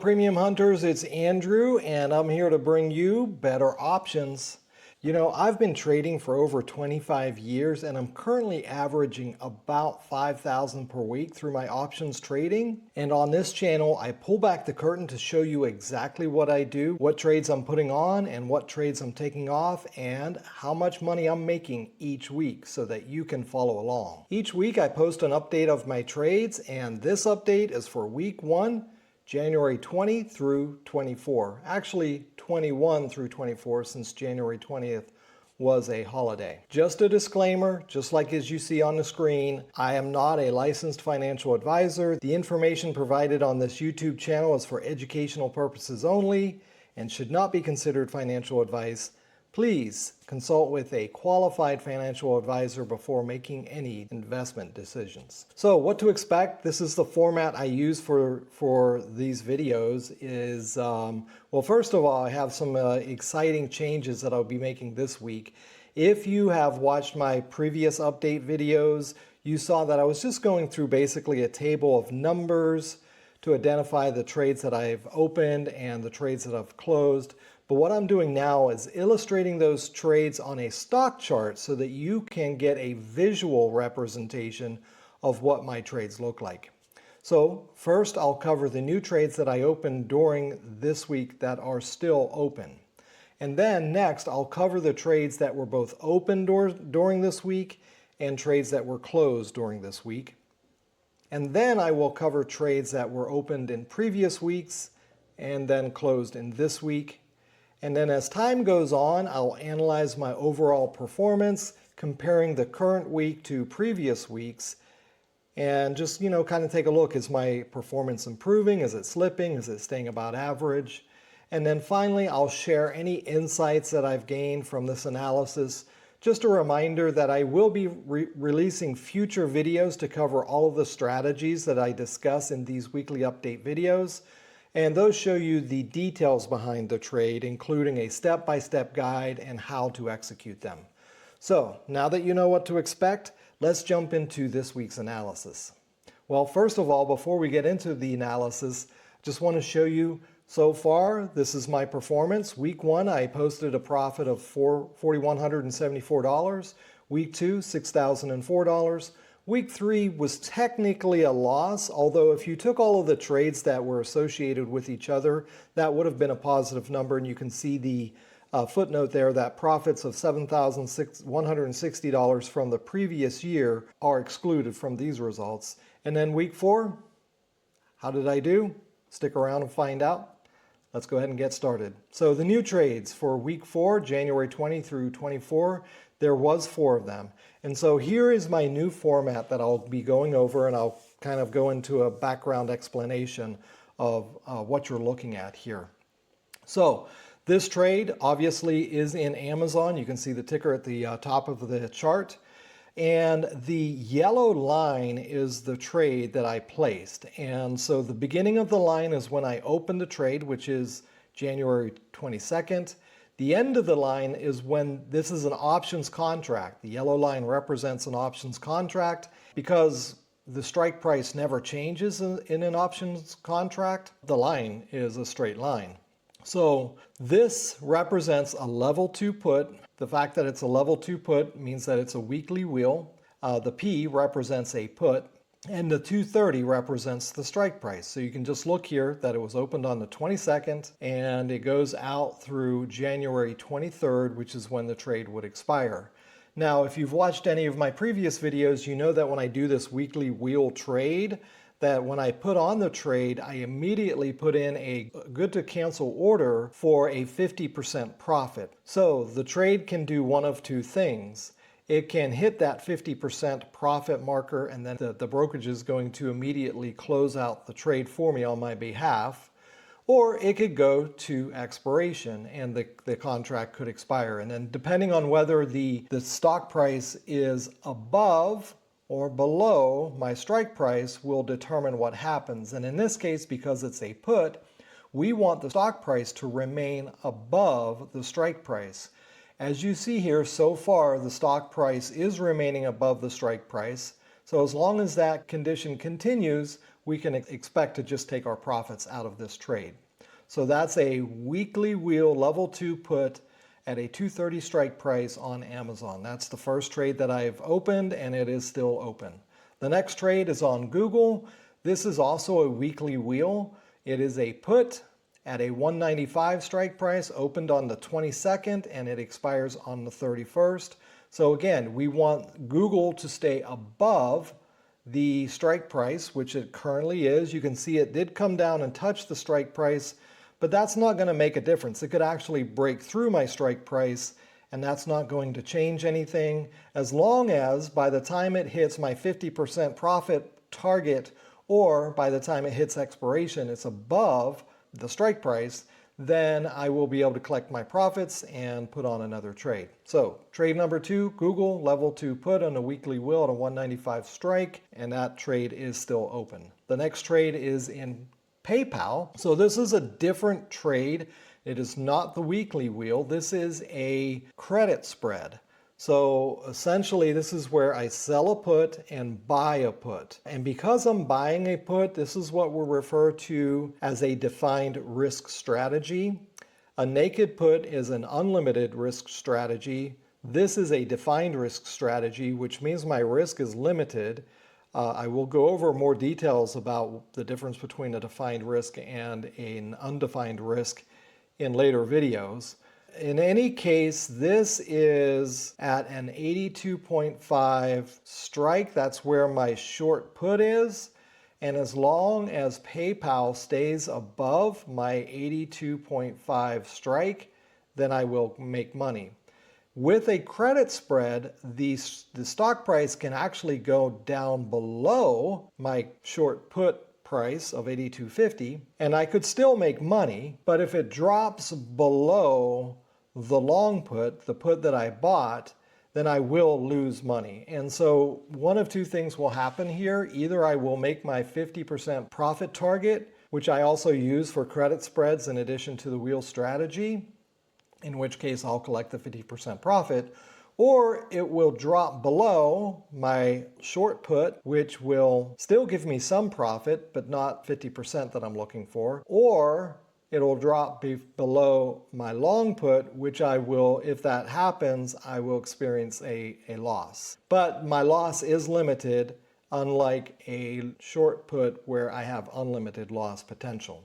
Premium Hunters, it's Andrew, and I'm here to bring you better options. You know, I've been trading for over 25 years, and I'm currently averaging about 5,000 per week through my options trading. And on this channel, I pull back the curtain to show you exactly what I do, what trades I'm putting on, and what trades I'm taking off, and how much money I'm making each week so that you can follow along. Each week, I post an update of my trades, and this update is for week 1, January 20 through 24. Actually, 21 through 24 since January 20th was a holiday. Just a disclaimer, just like as you see on the screen, I am not a licensed financial advisor. The information provided on this YouTube channel is for educational purposes only and should not be considered financial advice. Please consult with a qualified financial advisor before making any investment decisions. So what to expect? This is the format I use for these videos is, well, first of all, I have some exciting changes that I'll be making this week. If you have watched my previous update videos, you saw that I was just going through basically a table of numbers to identify the trades that I've opened and the trades that I've closed. But what I'm doing now is illustrating those trades on a stock chart so that you can get a visual representation of what my trades look like. So first, I'll cover the new trades that I opened during this week that are still open. And then next, I'll cover the trades that were both open during this week and trades that were closed during this week. And then I will cover trades that were opened in previous weeks and then closed in this week. And then as time goes on, I'll analyze my overall performance, comparing the current week to previous weeks, and just, kind of take a look. Is my performance improving? Is it slipping? Is it staying about average? And then finally, I'll share any insights that I've gained from this analysis. Just a reminder that I will be releasing future videos to cover all of the strategies that I discuss in these weekly update videos. And those show you the details behind the trade, including a step-by-step guide and how to execute them. So now that you know what to expect, let's jump into this week's analysis. Well, first of all, before we get into the analysis, just want to show you so far, this is my performance. Week 1, I posted a profit of $4,174. Week 2, $6,004. Week 3 was technically a loss, although if you took all of the trades that were associated with each other, that would have been a positive number, and you can see the footnote there that profits of $7,160 from the previous year are excluded from these results. And then week 4, how did I do? Stick around and find out. Let's go ahead and get started. So the new trades for week 4, January 20 through 24, there was 4 of them. And so here is my new format that I'll be going over, and I'll kind of go into a background explanation of what you're looking at here. So this trade obviously is in Amazon. You can see the ticker at the top of the chart. And the yellow line is the trade that I placed. And so the beginning of the line is when I opened the trade, which is January 22nd. The end of the line is when this is an options contract. The yellow line represents an options contract because the strike price never changes in an options contract. The line is a straight line. So this represents a level 2 put. The fact that it's a level 2 put means that it's a weekly wheel. The P represents a put, and the 230 represents the strike price. So you can just look here that it was opened on the 22nd, and it goes out through January 23rd, which is when the trade would expire. Now, if you've watched any of my previous videos, you know that when I do this weekly wheel trade, that when I put on the trade, I immediately put in a good to cancel order for a 50% profit. So the trade can do one of two things. It can hit that 50% profit marker, and then the brokerage is going to immediately close out the trade for me on my behalf, or it could go to expiration and the contract could expire. And then depending on whether the stock price is above or below my strike price will determine what happens. And in this case, because it's a put, we want the stock price to remain above the strike price. As you see here, so far the stock price is remaining above the strike price. So as long as that condition continues, we can expect to just take our profits out of this trade. So that's a weekly wheel level 2 put at a 230 strike price on Amazon. That's the first trade that I've opened, and it is still open. The next trade is on Google. This is also a weekly wheel. It is a put at a 195 strike price, opened on the 22nd, and it expires on the 31st. So again, we want Google to stay above the strike price, which it currently is. You can see it did come down and touch the strike price, but that's not going to make a difference. It could actually break through my strike price, and that's not going to change anything as long as by the time it hits my 50% profit target, or by the time it hits expiration, it's above the strike price, then I will be able to collect my profits and put on another trade. So trade number 2, Google level 2 put on a weekly wheel at a 195 strike, and that trade is still open. The next trade is in PayPal. So this is a different trade. It is not the weekly wheel. This is a credit spread. So essentially, this is where I sell a put and buy a put. And because I'm buying a put, this is what we refer to as a defined risk strategy. A naked put is an unlimited risk strategy. This is a defined risk strategy, which means my risk is limited. I will go over more details about the difference between a defined risk and an undefined risk in later videos. In any case, this is at an 82.5 strike. That's where my short put is. And as long as PayPal stays above my 82.5 strike, then I will make money. With a credit spread, the stock price can actually go down below my short put price of 82.50, and I could still make money. But if it drops below the long put, the put that I bought, then I will lose money. And so one of two things will happen here. Either I will make my 50% profit target, which I also use for credit spreads in addition to the wheel strategy, in which case I'll collect the 50% profit, or it will drop below my short put, which will still give me some profit, but not 50% that I'm looking for, or it'll drop below my long put, which I will, if that happens, I will experience a loss. But my loss is limited, unlike a short put where I have unlimited loss potential.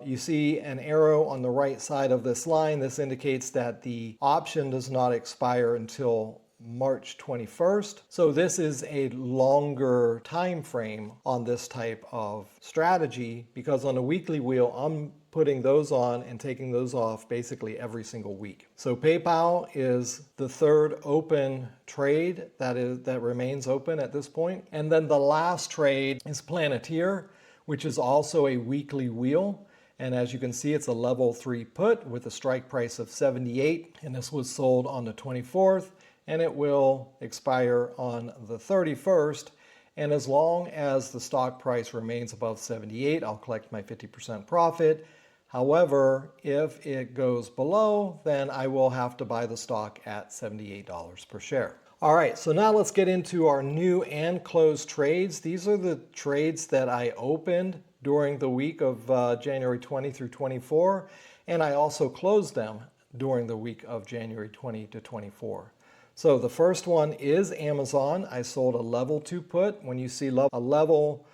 You see an arrow on the right side of this line. This indicates that the option does not expire until March 21st. So this is a longer time frame on this type of strategy, because on a weekly wheel, I'm putting those on and taking those off basically every single week. So PayPal is the third open trade that remains open at this point. And then the last trade is Planeteer, which is also a weekly wheel. And as you can see, it's a level 3 put with a strike price of 78. And this was sold on the 24th, and it will expire on the 31st. And as long as the stock price remains above 78, I'll collect my 50% profit. However, if it goes below, then I will have to buy the stock at $78 per share. All right, so now let's get into our new and closed trades. These are the trades that I opened during the week of January 20 through 24, and I also closed them during the week of January 20 to 24. So the first one is Amazon. I sold a level 2 put. When you see a level,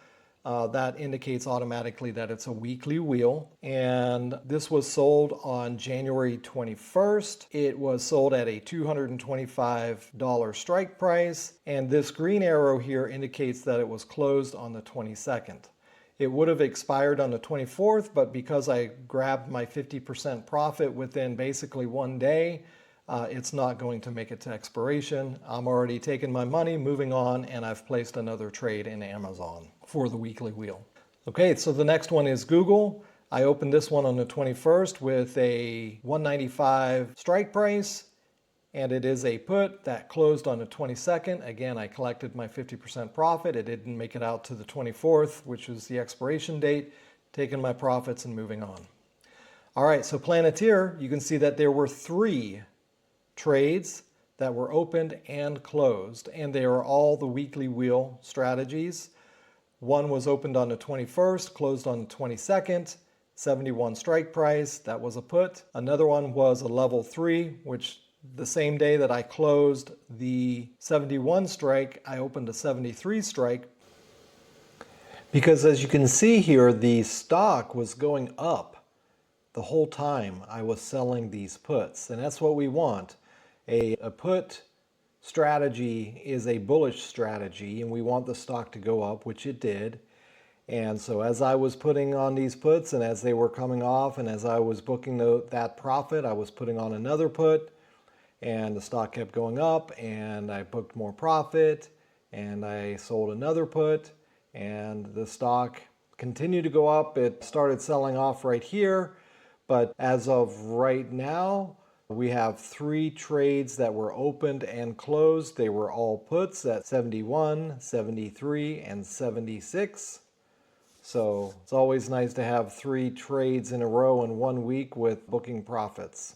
that indicates automatically that it's a weekly wheel. And this was sold on January 21st. It was sold at a $225 strike price. And this green arrow here indicates that it was closed on the 22nd. It would have expired on the 24th, but because I grabbed my 50% profit within basically one day, it's not going to make it to expiration. I'm already taking my money, moving on, and I've placed another trade in Amazon for the weekly wheel. Okay, so the next one is Google. I opened this one on the 21st with a 195 strike price, and it is a put that closed on the 22nd. Again, I collected my 50% profit. It didn't make it out to the 24th, which is the expiration date, taking my profits and moving on. All right, so Planeteer, you can see that there were 3 trades that were opened and closed, and they are all the weekly wheel strategies. One was opened on the 21st, closed on the 22nd, 71 strike price, that was a put. Another one was a level 3, which the same day that I closed the 71 strike, I opened a 73 strike. Because as you can see here, the stock was going up the whole time I was selling these puts. And that's what we want. A put strategy is a bullish strategy, and we want the stock to go up, which it did. And so as I was putting on these puts and as they were coming off and as I was booking that profit, I was putting on another put and the stock kept going up and I booked more profit and I sold another put and the stock continued to go up. It started selling off right here, but as of right now, we have 3 trades that were opened and closed. They were all puts at 71, 73, and 76. So it's always nice to have 3 trades in a row in 1 week with booking profits.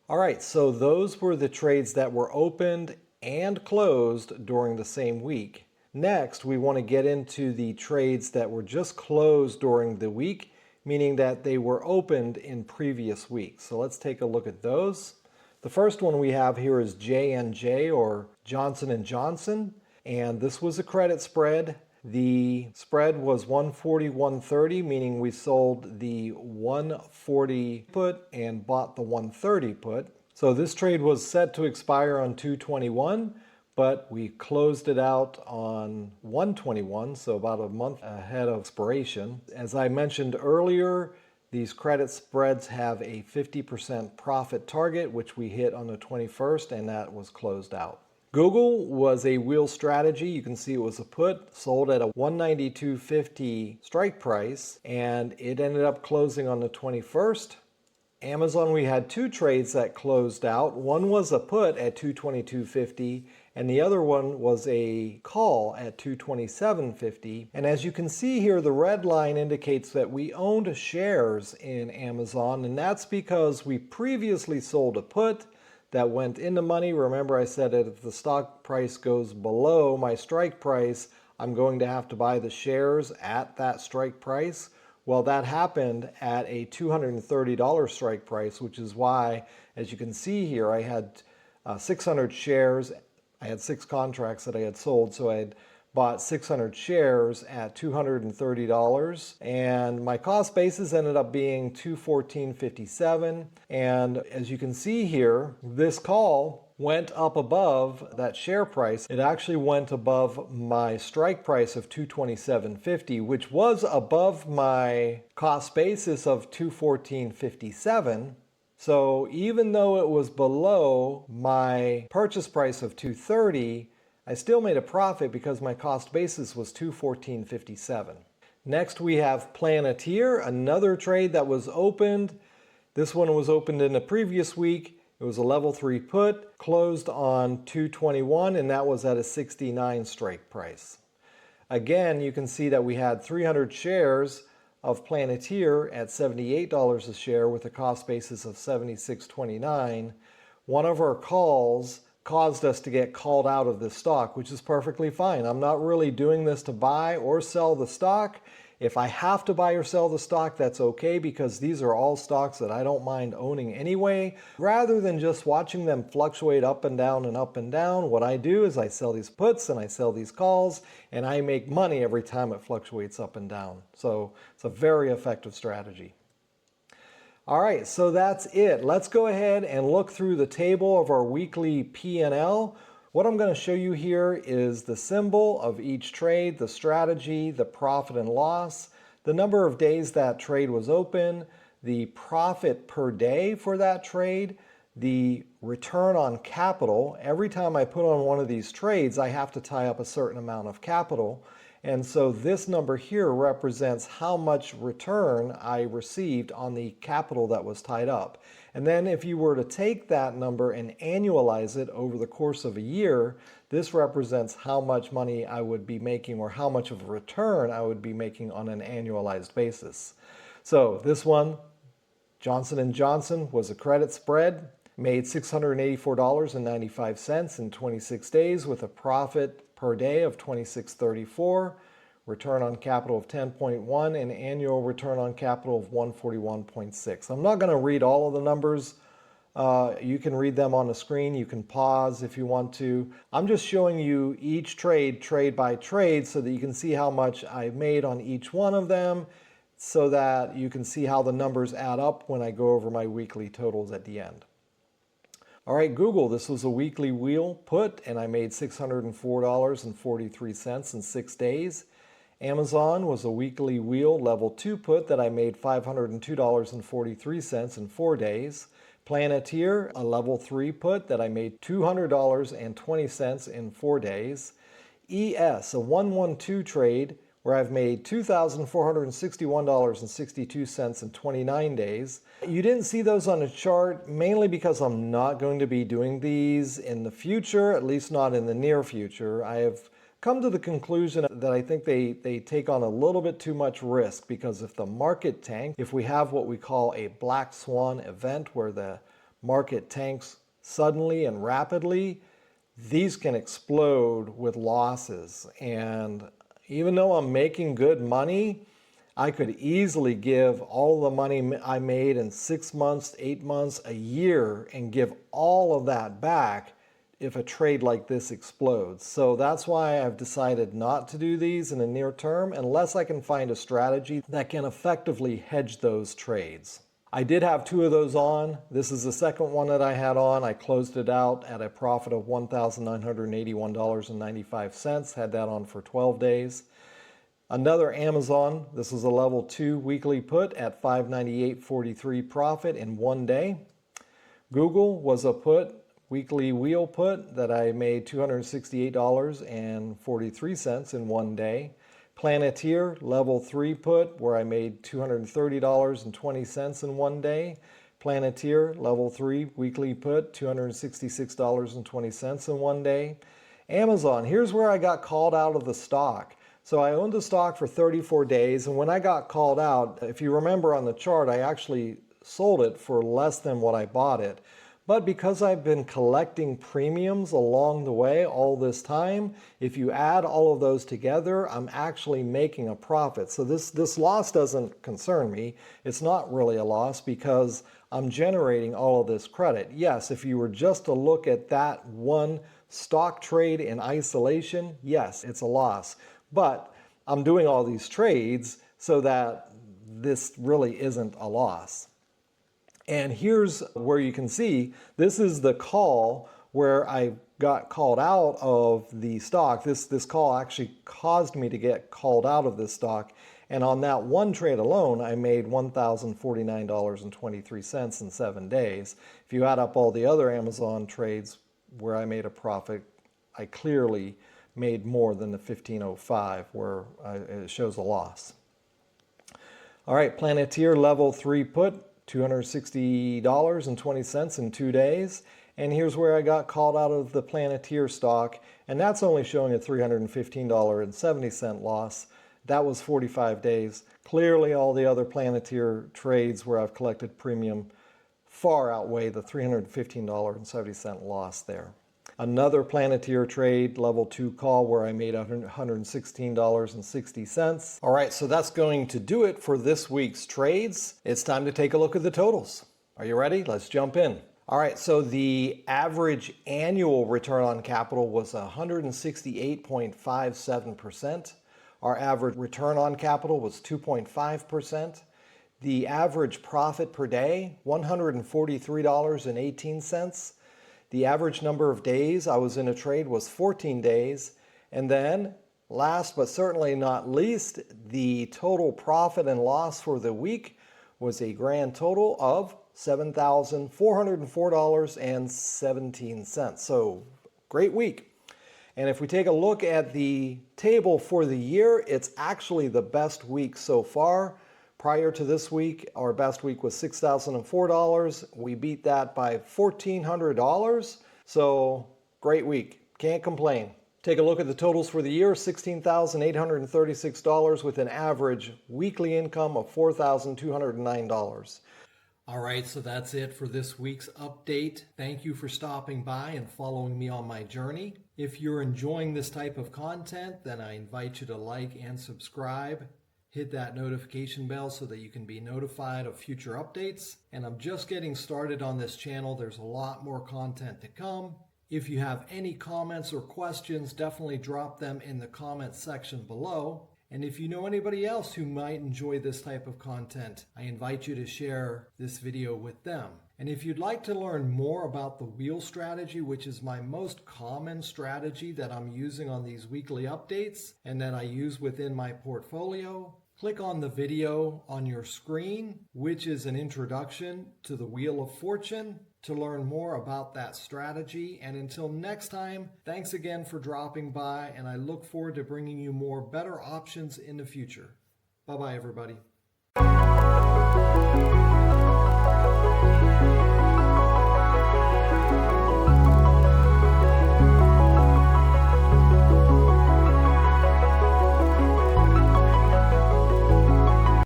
All right, so those were the trades that were opened and closed during the same week. Next, we want to get into the trades that were just closed during the week, meaning that they were opened in previous weeks. So let's take a look at those. The first one we have here is J&J, or Johnson & Johnson, and this was a credit spread. The spread was 140-130, meaning we sold the 140 put and bought the 130 put. So this trade was set to expire on 2/21, but we closed it out on 1/21, so about a month ahead of expiration. As I mentioned earlier, these credit spreads have a 50% profit target, which we hit on the 21st, and that was closed out. Google was a wheel strategy. You can see it was a put, sold at a 192.50 strike price, and it ended up closing on the 21st. Amazon, we had 2 trades that closed out. One was a put at 222.50, and the other one was a call at 227.50. And as you can see here, the red line indicates that we owned shares in Amazon, and that's because we previously sold a put that went in the money. Remember, I said that if the stock price goes below my strike price, I'm going to have to buy the shares at that strike price. Well, that happened at a $230 strike price, which is why, as you can see here, I had 600 shares. I had 6 contracts that I had sold, so I had bought 600 shares at $230, and my cost basis ended up being $214.57. And as you can see here, this call went up above that share price. It actually went above my strike price of $227.50, which was above my cost basis of $214.57. So even though it was below my purchase price of $230, I still made a profit because my cost basis was $214.57. Next we have Planeteer, another trade that was opened. This one was opened in the previous week. It was a level 3 put, closed on 2/21, and that was at a 69 strike price. Again, you can see that we had 300 shares of Planeteer at $78 a share with a cost basis of $76.29. One of our calls caused us to get called out of this stock, which is perfectly fine. I'm not really doing this to buy or sell the stock. If I have to buy or sell the stock, that's okay, because these are all stocks that I don't mind owning anyway. Rather than just watching them fluctuate up and down and up and down, what I do is I sell these puts and I sell these calls, and I make money every time it fluctuates up and down. So it's a very effective strategy. All right, so that's it. Let's go ahead and look through the table of our weekly P&L. What I'm going to show you here is the symbol of each trade, the strategy, the profit and loss, the number of days that trade was open, the profit per day for that trade, the return on capital. Every time I put on one of these trades, I have to tie up a certain amount of capital. And so this number here represents how much return I received on the capital that was tied up. And then if you were to take that number and annualize it over the course of a year, this represents how much money I would be making, or how much of a return I would be making on an annualized basis. So this one, Johnson & Johnson, was a credit spread, made $684.95 in 26 days with a profit per day of $26.34. return on capital of 10.1, and annual return on capital of 141.6. I'm not going to read all of the numbers. You can read them on the screen. You can pause if you want to. I'm just showing you each trade by trade, so that you can see how much I made on each one of them, so that you can see how the numbers add up when I go over my weekly totals at the end. All right, Google, this was a weekly wheel put, and I made $604.43 in 6 days. Amazon was a weekly wheel level 2 put that I made $502.43 in 4 days. Planeteer, a level 3 put that I made $200.20 in 4 days. ES, a 112 trade where I've made $2,461.62 in 29 days. You didn't see those on the chart, mainly because I'm not going to be doing these in the future, at least not in the near future. I have come to the conclusion that I think they take on a little bit too much risk, because if the market tanks, if we have what we call a black swan event where the market tanks suddenly and rapidly, these can explode with losses. And even though I'm making good money, I could easily give all the money I made in 6 months, 8 months, a year, and give all of that back if a trade like this explodes. So that's why I've decided not to do these in the near term unless I can find a strategy that can effectively hedge those trades. I did have 2 of those on. This is the second one that I had on. I closed it out at a profit of $1,981.95, had that on for 12 days. Another Amazon, this is a level 2 weekly put at $598.43 profit in 1 day. Google was a put, weekly wheel put that I made $268.43 in 1 day. Planeteer, level 3 put, where I made $230.20 in 1 day. Planeteer, level 3 weekly put, $266.20 in 1 day. Amazon, here's where I got called out of the stock. So I owned the stock for 34 days, and when I got called out, if you remember on the chart, I actually sold it for less than what I bought it. But because I've been collecting premiums along the way all this time, if you add all of those together, I'm actually making a profit. So this loss doesn't concern me. It's not really a loss because I'm generating all of this credit. Yes, if you were just to look at that one stock trade in isolation, yes, it's a loss. But I'm doing all these trades so that this really isn't a loss. And here's where you can see, this is the call where I got called out of the stock. This call actually caused me to get called out of this stock. And on that one trade alone, I made $1,049.23 in 7 days. If you add up all the other Amazon trades where I made a profit, I clearly made more than the 1505 where it shows a loss. All right, Planeteer level 3 put, $260.20 in 2 days. And here's where I got called out of the Planeteer stock, and that's only showing a $315.70 loss. That was 45 days. Clearly all the other Planeteer trades where I've collected premium far outweigh the $315.70 loss there. Another Planeteer trade, level 2 call, where I made $116.60. All right, so that's going to do it for this week's trades. It's time to take a look at the totals. Are you ready? Let's jump in. All right, so the average annual return on capital was 168.57%. Our average return on capital was 2.5%. The average profit per day, $143.18. The average number of days I was in a trade was 14 days. And then, last but certainly not least, the total profit and loss for the week was a grand total of $7,404.17. So, great week. And if we take a look at the table for the year, it's actually the best week so far. Prior to this week, our best week was $6,004. We beat that by $1,400. So great week. Can't complain. Take a look at the totals for the year, $16,836 with an average weekly income of $4,209. All right, so that's it for this week's update. Thank you for stopping by and following me on my journey. If you're enjoying this type of content, then I invite you to like and subscribe. Hit that notification bell so that you can be notified of future updates. And I'm just getting started on this channel. There's a lot more content to come. If you have any comments or questions, definitely drop them in the comments section below. And if you know anybody else who might enjoy this type of content, I invite you to share this video with them. And if you'd like to learn more about the wheel strategy, which is my most common strategy that I'm using on these weekly updates and that I use within my portfolio, click on the video on your screen, which is an introduction to the Wheel of Fortune, to learn more about that strategy. And until next time, thanks again for dropping by, and I look forward to bringing you more better options in the future. Bye-bye, everybody.